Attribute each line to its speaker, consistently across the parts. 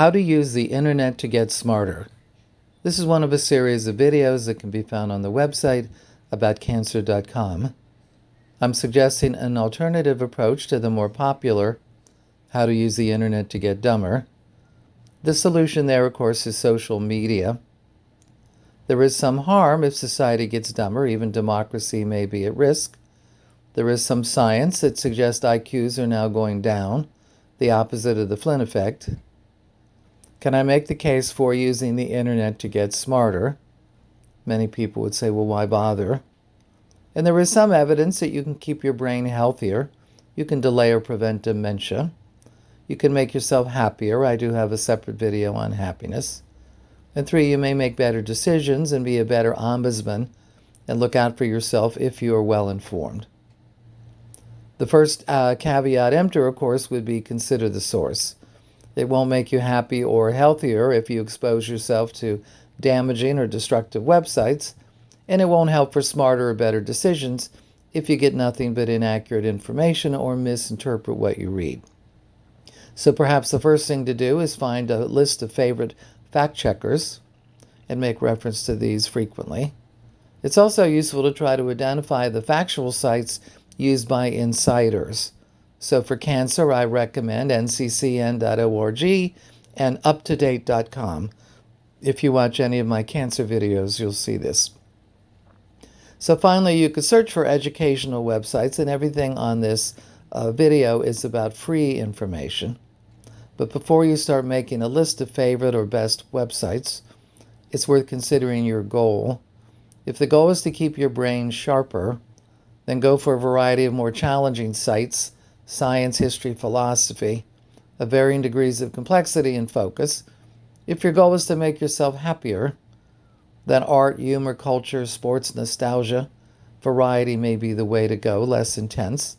Speaker 1: How to use the internet to get smarter. This is one of a series of videos that can be found on the website aboutcancer.com. I'm suggesting an alternative approach to the more popular how to use the internet to get dumber. The solution there, of course, is social media. There is some harm if society gets dumber. Even democracy may be at risk. There is some science that suggests IQs are now going down, the opposite of the Flynn effect. Can I make the case for using the internet to get smarter? Many people would say, well, why bother? And there is some evidence that you can keep your brain healthier. You can delay or prevent dementia. You can make yourself happier. I do have a separate video on happiness. And 3, you may make better decisions and be a better ombudsman and look out for yourself if you are well informed. The first caveat emptor, of course, would be consider the source. It won't make you happy or healthier if you expose yourself to damaging or destructive websites, and it won't help for smarter or better decisions if you get nothing but inaccurate information or misinterpret what you read. So perhaps the first thing to do is find a list of favorite fact checkers and make reference to these frequently. It's also useful to try to identify the factual sites used by insiders. So for cancer, I recommend nccn.org and uptodate.com. If you watch any of my cancer videos, you'll see this. So finally, you could search for educational websites, and everything on this video is about free information. But before you start making a list of favorite or best websites, it's worth considering your goal. If the goal is to keep your brain sharper, then go for a variety of more challenging sites, science, history, philosophy, of varying degrees of complexity and focus. If your goal is to make yourself happier, then art, humor, culture, sports, nostalgia, variety may be the way to go, less intense,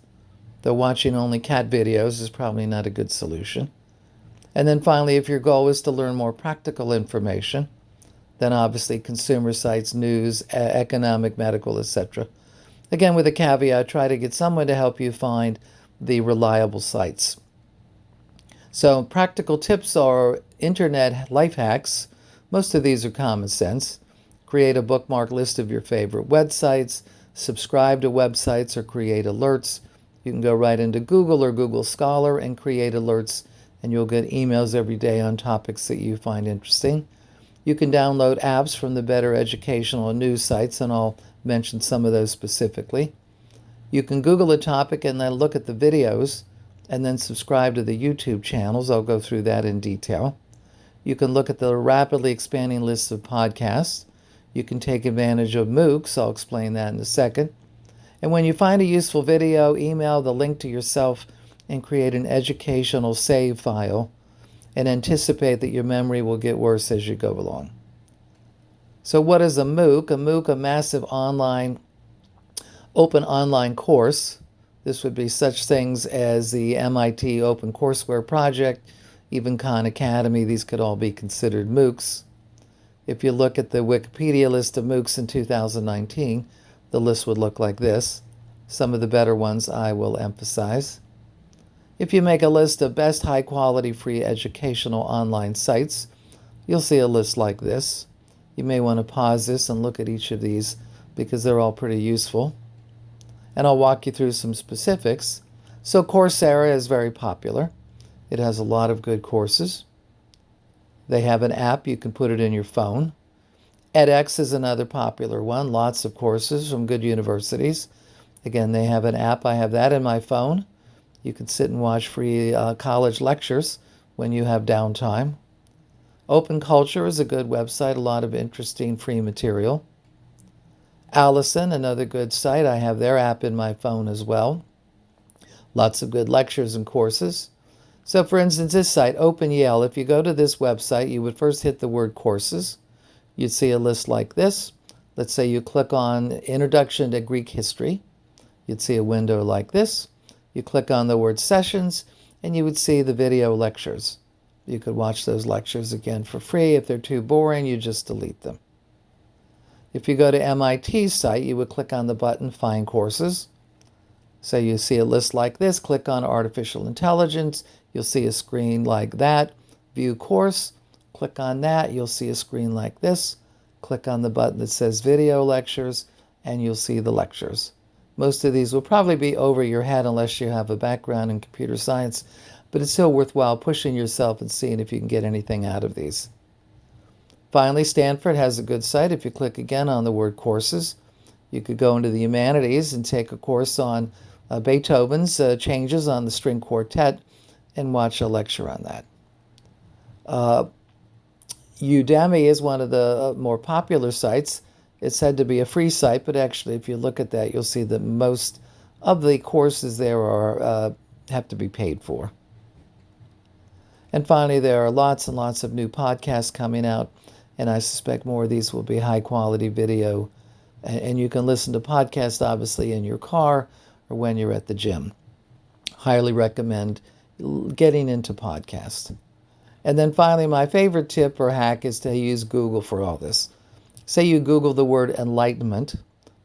Speaker 1: though watching only cat videos is probably not a good solution. And then finally, if your goal is to learn more practical information, then obviously consumer sites, news, economic, medical, etc. Again, with a caveat, try to get someone to help you find the reliable sites. So practical tips are internet life hacks. Most of these are common sense. Create a bookmark list of your favorite websites, subscribe to websites or create alerts. You can go right into Google or Google Scholar and create alerts, and you'll get emails every day on topics that you find interesting. You can download apps from the better educational and news sites, and I'll mention some of those specifically. You can Google a topic and then look at the videos and then subscribe to the YouTube channels. I'll go through that in detail. You can look at the rapidly expanding list of podcasts. You can take advantage of MOOCs. I'll explain that in a second. And when you find a useful video, email the link to yourself and create an educational save file and anticipate that your memory will get worse as you go along. So what is a MOOC? A MOOC, a massive open online course. This would be such things as the MIT Open Courseware Project, even Khan Academy. These could all be considered MOOCs. If you look at the Wikipedia list of MOOCs in 2019, the list would look like this. Some of the better ones I will emphasize. If you make a list of best high-quality free educational online sites, you'll see a list like this. You may want to pause this and look at each of these because they're all pretty useful. And I'll walk you through some specifics. So Coursera is very popular. It has a lot of good courses. They have an app. You can put it in your phone. edX is another popular one. Lots of courses from good universities. Again, they have an app. I have that in my phone. You can sit and watch free college lectures when you have downtime. Open Culture is a good website, a lot of interesting free material. Allison, another good site. I have their app in my phone as well. Lots of good lectures and courses. So for instance, this site, OpenYale, if you go to this website, you would first hit the word courses. You'd see a list like this. Let's say you click on Introduction to Greek History. You'd see a window like this. You click on the word sessions, and you would see the video lectures. You could watch those lectures again for free. If they're too boring, you just delete them. If you go to MIT's site, you would click on the button Find Courses. So you see a list like this. Click on Artificial Intelligence. You'll see a screen like that. View Course. Click on that. You'll see a screen like this. Click on the button that says Video Lectures, and you'll see the lectures. Most of these will probably be over your head unless you have a background in computer science, but it's still worthwhile pushing yourself and seeing if you can get anything out of these. Finally, Stanford has a good site. If you click again on the word courses, you could go into the humanities and take a course on Beethoven's changes on the string quartet and watch a lecture on that. Udemy is one of the more popular sites. It's said to be a free site, but actually if you look at that, you'll see that most of the courses there are have to be paid for. And finally, there are lots and lots of new podcasts coming out, and I suspect more of these will be high-quality video. And you can listen to podcasts, obviously, in your car or when you're at the gym. Highly recommend getting into podcasts. And then finally, my favorite tip or hack is to use Google for all this. Say you Google the word enlightenment.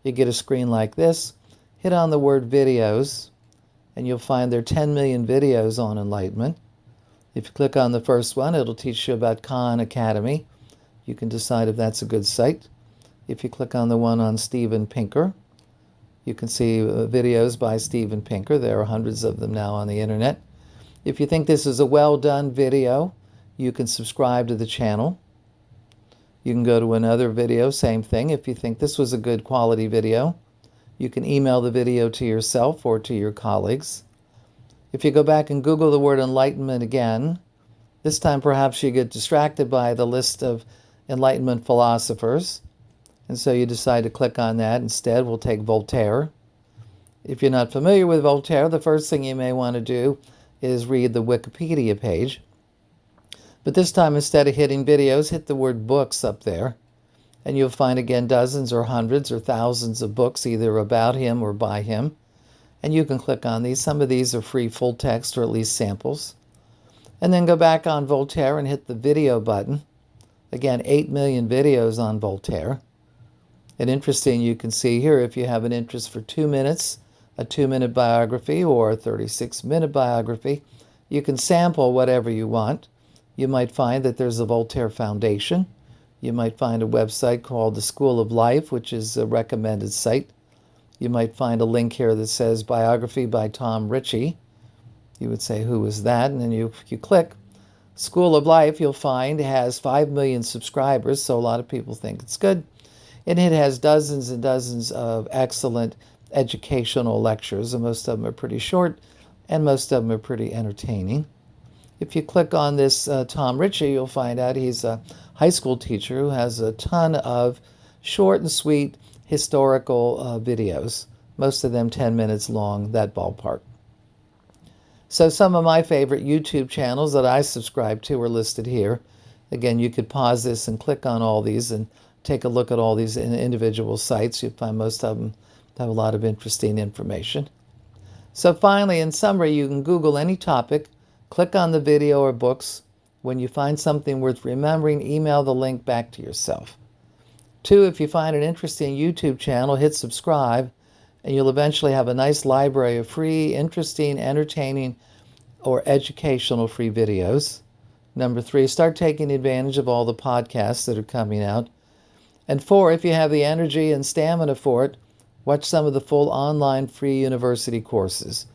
Speaker 1: You get a screen like this. Hit on the word videos, and you'll find there are 10 million videos on enlightenment. If you click on the first one, it'll teach you about Khan Academy. You can decide if that's a good site. If you click on the one on Steven Pinker, you can see videos by Steven Pinker. There are hundreds of them now on the internet. If you think this is a well-done video, you can subscribe to the channel. You can go to another video, same thing. If you think this was a good quality video, you can email the video to yourself or to your colleagues. If you go back and Google the word enlightenment again, this time perhaps you get distracted by the list of Enlightenment philosophers, and so you decide to click on that. Instead, we'll take Voltaire. If you're not familiar with Voltaire, the first thing you may want to do is read the Wikipedia page. But this time, instead of hitting videos, hit the word books up there, and you'll find again dozens or hundreds or thousands of books either about him or by him. And you can click on these. Some of these are free full text or at least samples. And then go back on Voltaire and hit the video button. Again, 8 million videos on Voltaire. And interesting, you can see here if you have an interest for 2 minutes, a 2-minute biography or a 36-minute biography, you can sample whatever you want. You might find that there's a Voltaire Foundation. You might find a website called the School of Life, which is a recommended site. You might find a link here that says biography by Tom Ritchie. You would say, who is that? And then you click. School of Life, you'll find, has 5 million subscribers, so a lot of people think it's good. And it has dozens and dozens of excellent educational lectures, and most of them are pretty short, and most of them are pretty entertaining. If you click on this Tom Ritchie, you'll find out he's a high school teacher who has a ton of short and sweet historical videos, most of them 10 minutes long, that ballpark. So some of my favorite YouTube channels that I subscribe to are listed here. Again, you could pause this and click on all these and take a look at all these individual sites. You'll find most of them have a lot of interesting information. So finally, in summary, you can Google any topic, click on the video or books. When you find something worth remembering, email the link back to yourself. 2, if you find an interesting YouTube channel, hit subscribe, and you'll eventually have a nice library of free, interesting, entertaining, or educational free videos. Number 3, start taking advantage of all the podcasts that are coming out. And 4, if you have the energy and stamina for it, watch some of the full online free university courses.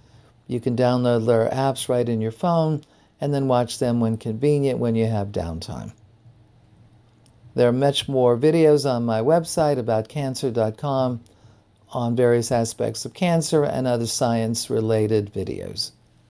Speaker 1: You can download their apps right in your phone and then watch them when convenient when you have downtime. There are much more videos on my website about cancer.com on various aspects of cancer and other science-related videos.